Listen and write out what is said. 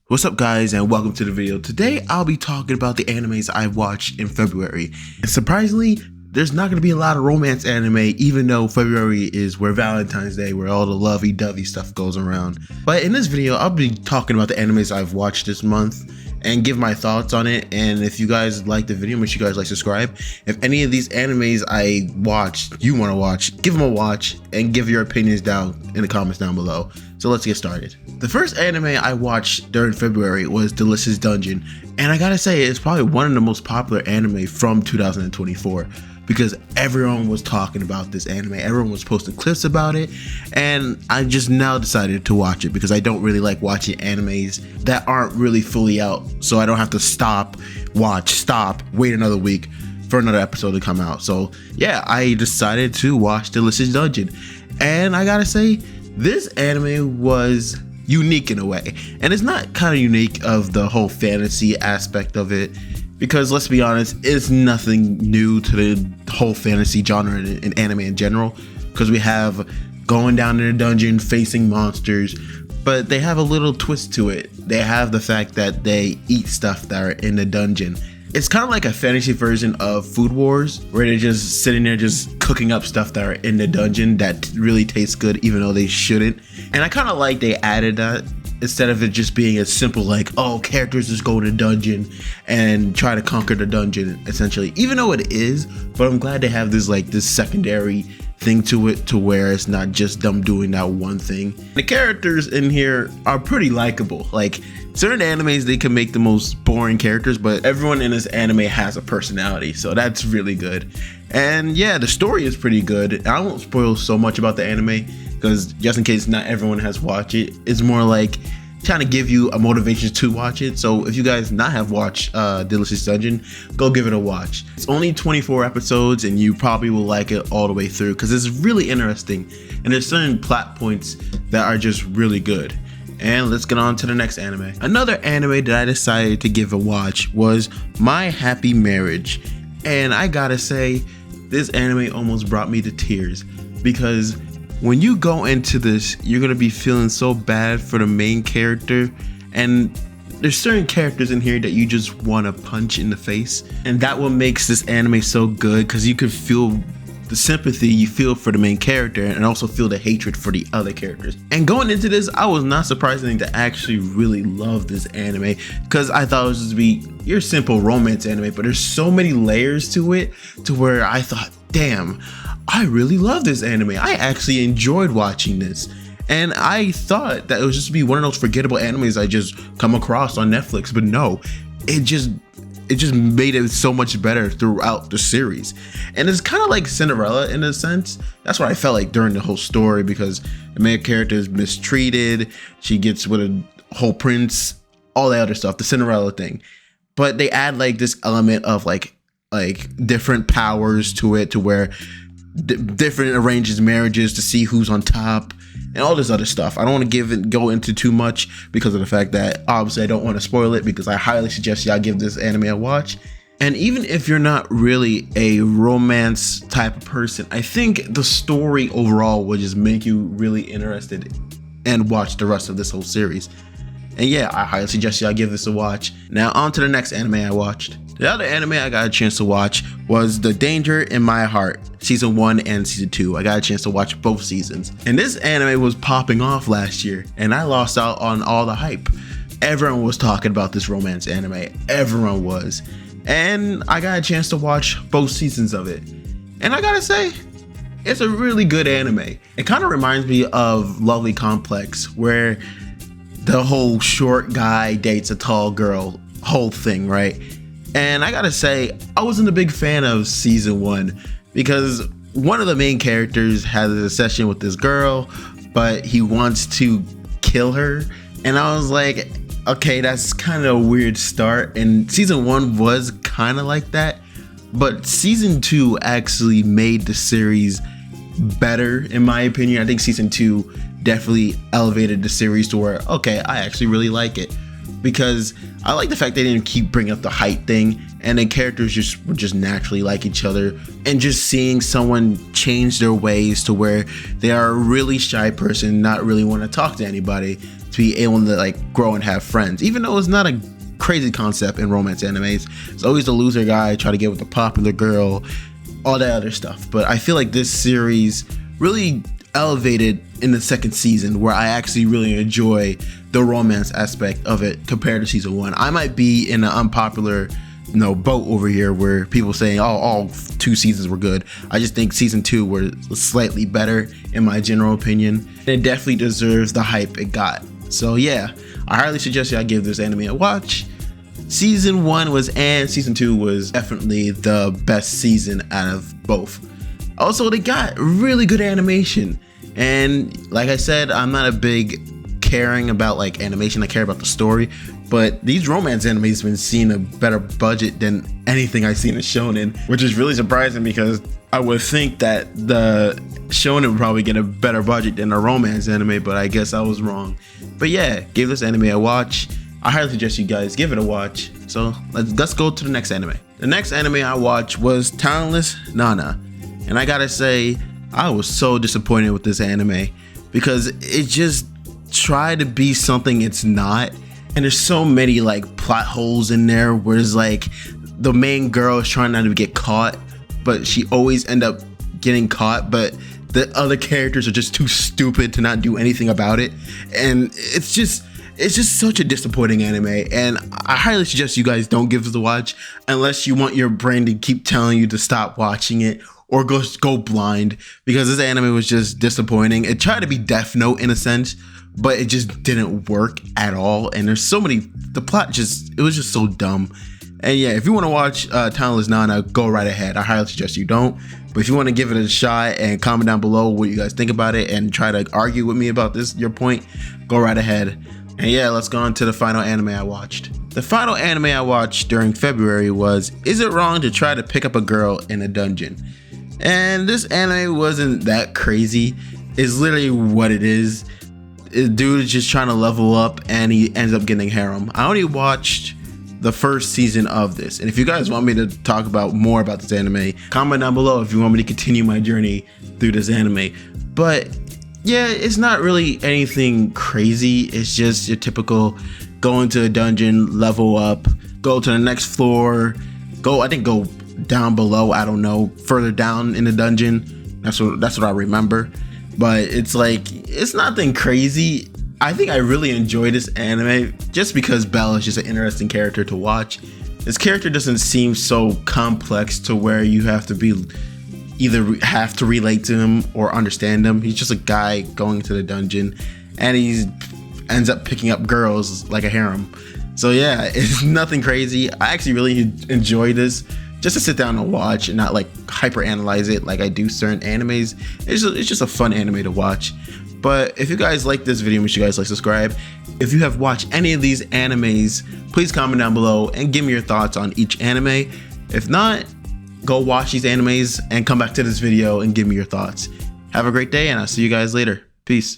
What's up guys and welcome to the video. Today I'll be talking about the animes I've watched in February. And surprisingly, there's not going to be a lot of romance anime, even though February is where Valentine's Day, where all the lovey-dovey stuff goes around. But in this video, I'll be talking about the animes I've watched this month and give my thoughts on it. And if you guys like the video, make sure you guys subscribe. If any of these animes I watched, you want to watch, give them a watch and give your opinions down in the comments down below. So let's get started. The first anime I watched during February was Delicious Dungeon, and I gotta say it's probably one of the most popular anime from 2024 because everyone was talking about this anime, everyone was posting clips about it, and I just now decided to watch it because I don't really like watching animes that aren't really fully out, so I don't have to stop, wait another week for another episode to come out. So yeah, I decided to watch Delicious Dungeon, and I gotta say this anime was unique in a way, and it's not kind of unique of the whole fantasy aspect of it, because let's be honest, it's nothing new to the whole fantasy genre in anime in general, because we have going down in a dungeon facing monsters, but they have a little twist to it. They have the fact that they eat stuff that are in the dungeon. It's kind of like a fantasy version of Food Wars, where they're just sitting there just cooking up stuff that are in the dungeon that really tastes good even though they shouldn't. And I kind of like they added that instead of it just being as simple like, oh, characters just go to the dungeon and try to conquer the dungeon essentially, even though it is. But I'm glad they have this secondary thing to it, to where it's not just them doing that one thing. The characters in here are pretty likable. Like certain animes, they can make the most boring characters, but everyone in this anime has a personality, so that's really good. And yeah, the story is pretty good. I won't spoil so much about the anime because just in case not everyone has watched it, it's more like trying to give you a motivation to watch it. So if you guys not have watched Delicious Dungeon, go give it a watch. It's only 24 episodes and you probably will like it all the way through because it's really interesting and there's certain plot points that are just really good. And let's get on to the next anime. Another anime that I decided to give a watch was My Happy Marriage, and I gotta say this anime almost brought me to tears, because when you go into this, you're gonna be feeling so bad for the main character, and there's certain characters in here that you just want to punch in the face, and that what makes this anime so good, because you could feel the sympathy you feel for the main character and also feel the hatred for the other characters. And going into this, I was not surprising to actually really love this anime, because I thought it was just be your simple romance anime, but there's so many layers to it to where I thought, damn, I really love this anime. I actually enjoyed watching this. And I thought that it was just be one of those forgettable animes I just come across on Netflix, but no, it just made it so much better throughout the series. And it's kind of like Cinderella in a sense. That's what I felt like during the whole story, because the main character is mistreated, she gets with a whole prince, all that other stuff, the Cinderella thing. But they add like this element of like different powers to it, to where different arranges marriages to see who's on top and all this other stuff. I don't want to go into too much because of the fact that obviously I don't want to spoil it, because I highly suggest y'all give this anime a watch. And even if you're not really a romance type of person, I think the story overall will just make you really interested and watch the rest of this whole series. And yeah, I highly suggest y'all give this a watch. Now on to the next anime I watched. The other anime I got a chance to watch was The Danger in My Heart, season 1 and season 2. I got a chance to watch both seasons. And this anime was popping off last year, and I lost out on all the hype. Everyone was talking about this romance anime. Everyone was. And I got a chance to watch both seasons of it. And I gotta say, it's a really good anime. It kind of reminds me of Lovely Complex, where the whole short guy dates a tall girl whole thing, right? And I gotta say, I wasn't a big fan of season 1, because one of the main characters has a session with this girl, but he wants to kill her. And I was like, okay, that's kind of a weird start. And season 1 was kind of like that, but season 2 actually made the series better, in my opinion. I think season 2 definitely elevated the series to where, okay, I actually really like it, because I like the fact they didn't keep bringing up the height thing, and the characters were just naturally like each other, and just seeing someone change their ways to where they are a really shy person, not really want to talk to anybody, to be able to like grow and have friends, even though it's not a crazy concept in romance animes. It's always the loser guy try to get with the popular girl, all that other stuff. But I feel like this series really elevated in the second season, where I actually really enjoy the romance aspect of it compared to season 1. I might be in an unpopular boat over here where people saying, oh, all 2 seasons were good. I just think season 2 was slightly better in my general opinion. It definitely deserves the hype it got. So yeah, I highly suggest y'all give this anime a watch. Season 1 was, and season 2 was definitely the best season out of both. Also, they got really good animation, and like I said, I'm not a big caring about like animation. I care about the story, but these romance animes have been seeing a better budget than anything I've seen in shonen, which is really surprising because I would think that the shonen would probably get a better budget than a romance anime, but I guess I was wrong. But yeah, give this anime a watch. I highly suggest you guys give it a watch. So let's go to the next anime. The next anime I watched was Talentless Nana, and I gotta say, I was so disappointed with this anime because it just tried to be something it's not, and there's so many like plot holes in there where it's like the main girl is trying not to get caught, but she always end up getting caught, but the other characters are just too stupid to not do anything about it, and it's just such a disappointing anime. And I highly suggest you guys don't give this a watch unless you want your brain to keep telling you to stop watching it or go blind, because this anime was just disappointing. It tried to be Death Note in a sense, but it just didn't work at all. And there's so many, the plot it was just so dumb. And yeah, if you want to watch Talentless Nana, go right ahead. I highly suggest you don't. But if you want to give it a shot and comment down below what you guys think about it and try to argue with me about your point, go right ahead. And yeah, let's go on to the final anime I watched. The final anime I watched during February was Is It Wrong to Try to Pick Up a Girl in a Dungeon? And this anime wasn't that crazy. It's literally what it is. The dude is just trying to level up and he ends up getting harem. I only watched the first season of this, and if you guys want me to talk about more about this anime, comment down below if you want me to continue my journey through this anime. But yeah, it's not really anything crazy. It's just your typical go into a dungeon, level up, go to the next floor, go down below, I don't know, further down in the dungeon. That's what I remember. But it's like, it's nothing crazy. I think I really enjoy this anime just because Belle is just an interesting character to watch. This character doesn't seem so complex to where you have to relate to him or understand him. He's just a guy going to the dungeon, and he ends up picking up girls like a harem. So yeah, it's nothing crazy. I actually really enjoy this just to sit down and watch and not like hyper analyze it like I do certain animes. It's just a fun anime to watch. But if you guys like this video, make sure you guys like, subscribe. If you have watched any of these animes, please comment down below and give me your thoughts on each anime. If not, go watch these animes and come back to this video and give me your thoughts. Have a great day, and I'll see you guys later. Peace.